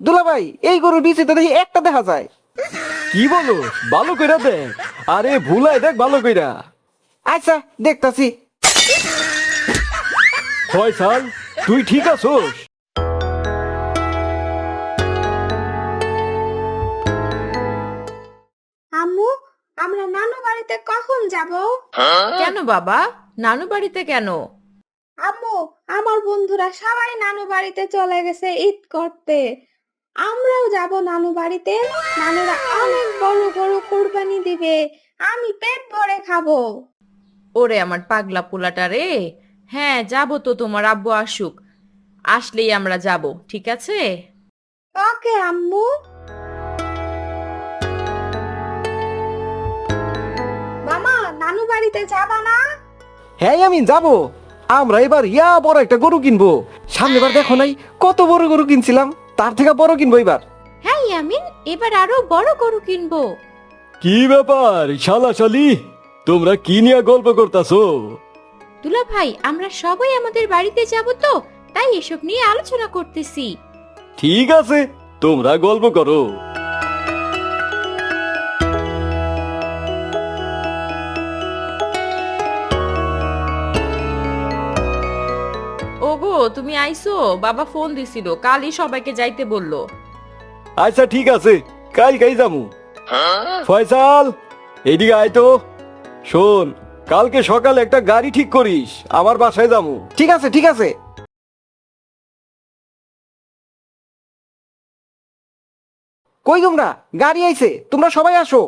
দুলা ভাই, এই গরুর বিচি তো দেখি একটা দেখা যায়। কি বলো? ভালো কইরা দেখ। আরে ভুলাই দেখ ভালো কইরা। আচ্ছা, দেখতাছি। ফয়সাল, তুই ঠিক আছোস? আম্মু, আমরা নানু বাড়িতে কখন যাব? কেন বাবা, নানু বাড়িতে কেন? আম্মু, আমার বন্ধুরা সবাই নানু বাড়িতে চলে গেছে ঈদ করতে। আমরাও যাব নানু বাড়িতে। নানুরা অনেক বড় বড় কুরবানি দিবে, আমি পেট ভরে খাবো। ওরে আমার পাগলা পোলাটা রে। হ্যাঁ, যাব তো, তোমার আব্বু আসুক, আসলেই আমরা যাব, ঠিক আছে? ওকে আম্মু। মামা, নানু বাড়িতে যাবা না? হ্যাঁ আমি যাবো। আমরা এবার ইয়া বড় একটা গরু কিনবো। সামনেবার দেখো নাই কত বড় গরু কিনছিলাম, তার থেকে বড় কিনবো এবার। হ্যাঁ ইয়ামিন, এবার আরো বড় গরু কিনবো। কি ব্যাপার শালা শালি, তোমরা কি নিয়ে গল্প করতাছো? দুলা ভাই, আমরা সবাই আমাদের বাড়িতে যাব তো, তাই এসব নিয়ে আলোচনা করতেছি। ঠিক আছে, তোমরা গল্প করো। ওগো, তুমি আইছো? বাবা ফোন দিছিল, কালই সবাইকে যাইতে বললো। আচ্ছা ঠিক আছে, কাল যামু। ফয়সাল, এইদিকে আয় তো। শোন, কালকে সকালে একটা গাড়ি ঠিক করিস, আমার বাসায় যামু। ঠিক আছে ঠিক আছে। কই তোমরা? গাড়ি আইছে, তোমরা সবাই আসো।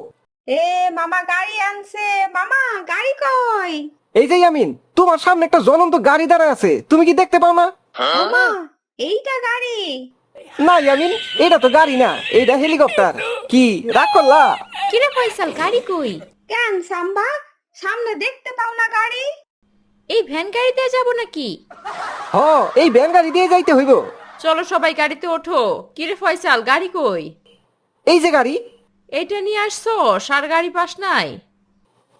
এ মামা গাড়ি আনছে। মামা, গাড়ি কই? এই যে ইয়ামিন, তোমার সামনে একটা জ্বলন্ত গাড়ি দাঁড়ায় আছে, তুমি কি দেখতে পাও না? মামা, এইটা গাড়ি? না ইয়ামিন, এটা তো গাড়ি না, এটা হেলিকপ্টার। কি রাগ করলা? কিরে ফয়সাল, গাড়ি কই? কেন সাম্বা, সামনে দেখতে পাও না গাড়ি? এই ভ্যান গাড়িতে যাব নাকি? হ, এই ভ্যান গাড়ি দিয়ে যাইতে হইব। চলো সবাই গাড়িতে ওঠো। কিরে ফয়সাল, গাড়ি কই? এই যে গাড়ি। এটা নিয়ে আসছো? সার গাড়ি পাস নাই?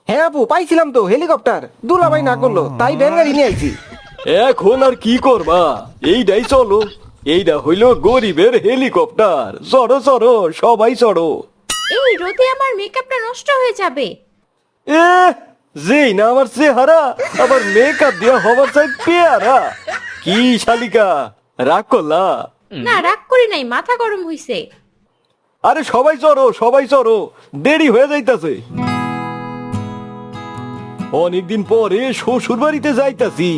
হ্যাঁ আপু, পাইছিলাম তো হেলিকপ্টার, দুলাভাই না করলো তাই ভ্যান গাড়ি নিয়ে আইছি। এখন আর কি করবা, এইটাই চলো। এইটা হইল গরিবের হেলিকপ্টার। চড়ো চড়ো, সবাই চড়ো। এই রোদে আমার মেকআপটা নষ্ট হয়ে যাবে। এ, যেই না আমার চেহারা, আবার মেকআপ দিয়া হবার চাই পেয়ারা। কি শালিকা, রাগ করলা? না, রাগ করি নাই, মাথা গরম হইছে। আরে সবাই চড়ো, সবাই চড়ো, দেরি হয়ে যাইতাছে। অনেকদিন পরে শ্বশুর বাড়িতে যাইতাছি,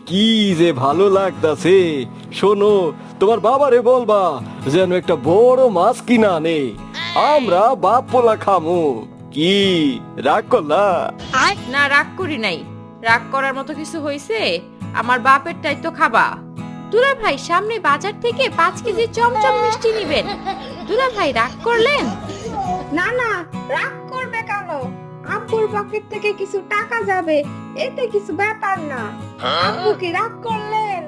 কি যে ভালো লাগতাছে। শোনো, তোমার বাবারে বলবা যেন একটা বড় মাছ কিনা আনে, আমরা বাপ পোলা খামু। কি রাগ করলা? না, রাগ করি নাই। রাগ করার মতো কিছু হইছে? আমার বাপেরটাই তো খাবা। দুলা ভাই, সামনে বাজার থেকে 5 কেজি চমচম মিষ্টি নিবেন। দুলা ভাই, রাগ করলেন? না না, রাগ করবে কেন? আব্বুর পকেট থেকে কিছু টাকা যাবে, এতে কিছু ব্যাপার না। আব্বু কি রাগ করলেন?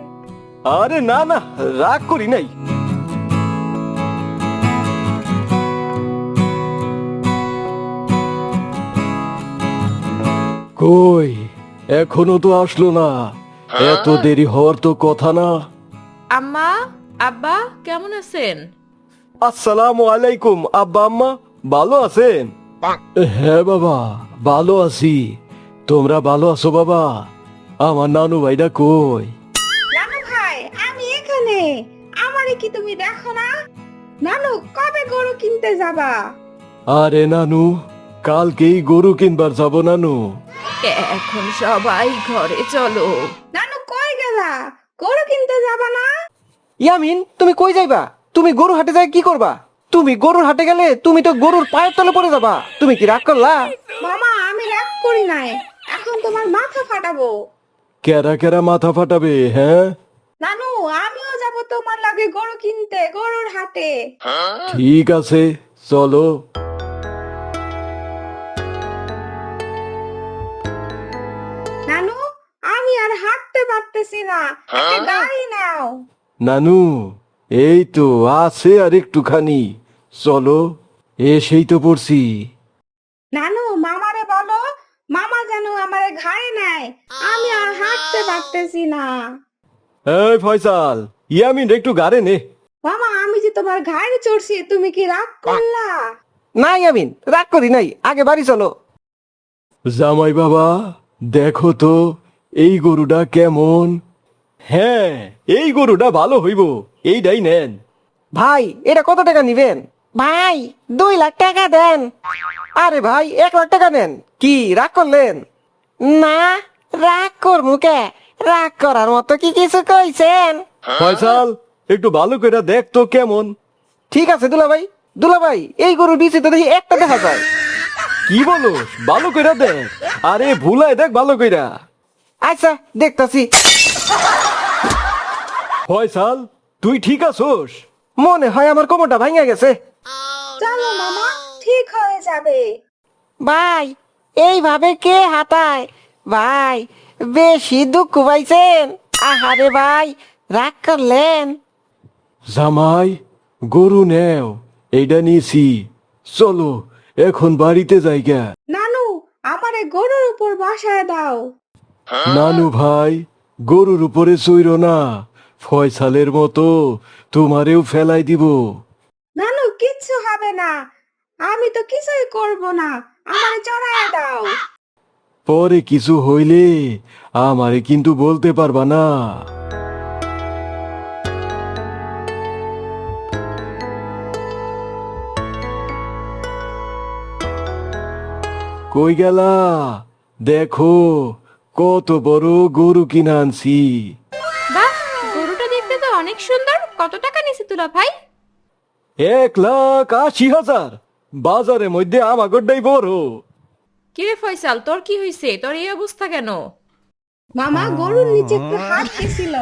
আরে না না, রাগ করি নাই। কই, এখনো তো আসলো না। এত দেরি হওয়ার তো কথা না। আম্মা, আব্বা, কেমন আছেন? আসসালামু আলাইকুম আব্বা আম্মা, ভালো আছেন? হ্যাঁ বাবা, ভালো আছি। তোমরা ভালো আছো বাবা? আমার নানু ভাইটা কই? নানু ভাই, আমি এখানে। আমারে কি তুমি দেখো না? নানু, কবে গরু কিনতে যাবা? আরে নানু, কালকেই গরু কিনবার যাব নানু। এখন সবাই ঘরে চলো। নানু, কই গেলা? গরু কিনতে যাবা না? ইয়ামিন, তুমি কই যাইবা? তুমি গরু হাটে যাই কি করবা? তুমি গরুর হাটে গেলে তুমি তো গরুর পায়ের তলে পড়ে যাবা। তুমি কি রাগ করলা? মামা, আমি রাগ করি নাই, এখন তোমার মাথা ফাটাবো। কেরা কেরা মাথা ফাটাবে? হ্যাঁ নানু, আমিও যাব তোমার লাগে গরু কিনতে, গরুর হাটে। ঠিক আছে, চলো। নানু, আমি আর হাঁটতে পারতেছি না, একটা গাড়ি নাও। নানু, এই তো আছে আর একটুখানি, চলো। এসেই তো পড়ছি। নানু, মামারে বলো, মামা যেন আমারে ঘাড়ে নেয়, আমি আর হাঁটতে পারতেছি না। এই ফয়সাল, ইয়ামিন একটু গাড়ে নে। মামা, আমি যে তোমার ঘাড়ে চড়ছি, তুমি কি রাগ করলা? নাই আমিন, রাগ করি নাই, আগে বাড়ি চলো। জামাই বাবা, দেখো তো এই গরুটা কেমন। হ্যাঁ, এই গরুটা ভালো হইব, এইটাই নেন। ভাই এটা কত টাকা নিবেন? ভাই 2 লাখ টাকা দেন। আরে ভাই 1 লাখ টাকা নেন, কি রাগ করলেন? না, রাগ করবো কে? রাগ করার মতো কি কিছু কইছেন? ফয়সাল, একটু ভালো করে দেখ তো কেমন। ঠিক আছে দুলাভাই, দুলাভাই এই গরু দিছি তো দেখি একটা দেখা যায়। কি বলোস? ভালো কইরা দেখ। আরে ভুলায় দেখ ভালো কইরা। আচ্ছা দেখতাছি। ফয়সাল, তুই ঠিক আছোস? মনে হয় আমার কোমরটা ভাঙা গেছে। চলো মামা, ঠিক হয়ে যাবে। ভাই এইভাবে কে হাতায়? ভাই বেশি দুঃখ পাইছেন? আহারে ভাই, রাগ করলেন? জামাই, গরু নেও, এইটা নিছি। চলো এখন বাড়িতে যাইগা। নানু, আমারে গরুর উপর বসায় দাও। নানু ভাই, গরুর উপরে চইর না, ফয়সালের মতো তোমারেও ফেলাই দিব। নানু, কিচ্ছু হবে না, আমি তো কিছুই করব না, আমারে চড়ায় দাও। পরে কিছু হইলে আমারে কিন্তু বলতে পারবা না। কই গেলা? দেখো কত বড় গরু কিনা আনছি। বাহ, গরুটা দেখতে তো অনেক সুন্দর। কত টাকা নিছে দুলা ভাই? 1,80,000। বাজারের মধ্যে আমাগরটাই বড়। কিরে ফয়সাল, তোর কি হইছে? তোর এই অবস্থা কেন? মামা গরুর নিচে একটু হাত দিছিল,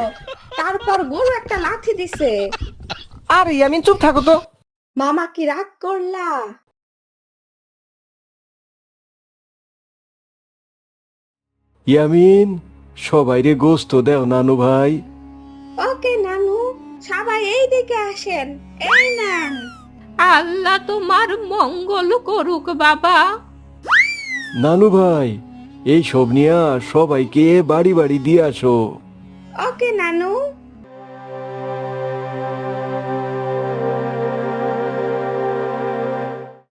তারপর গরু একটা লাথি দিছে। আরে আমি চুপ থাকো তো। মামা কি রাগ করলা? ইয়ামিন, সবাইরে গোস্ত দেও নানু ভাই। ওকে নানু, সবাই এই দিকে আসেন, এই নেন। আল্লাহ তোমার মঙ্গল করুক বাবা। নানু ভাই, এই সব নিয়া সবাইকে বাড়ি বাড়ি দিয়ে আসো। ওকে নানু।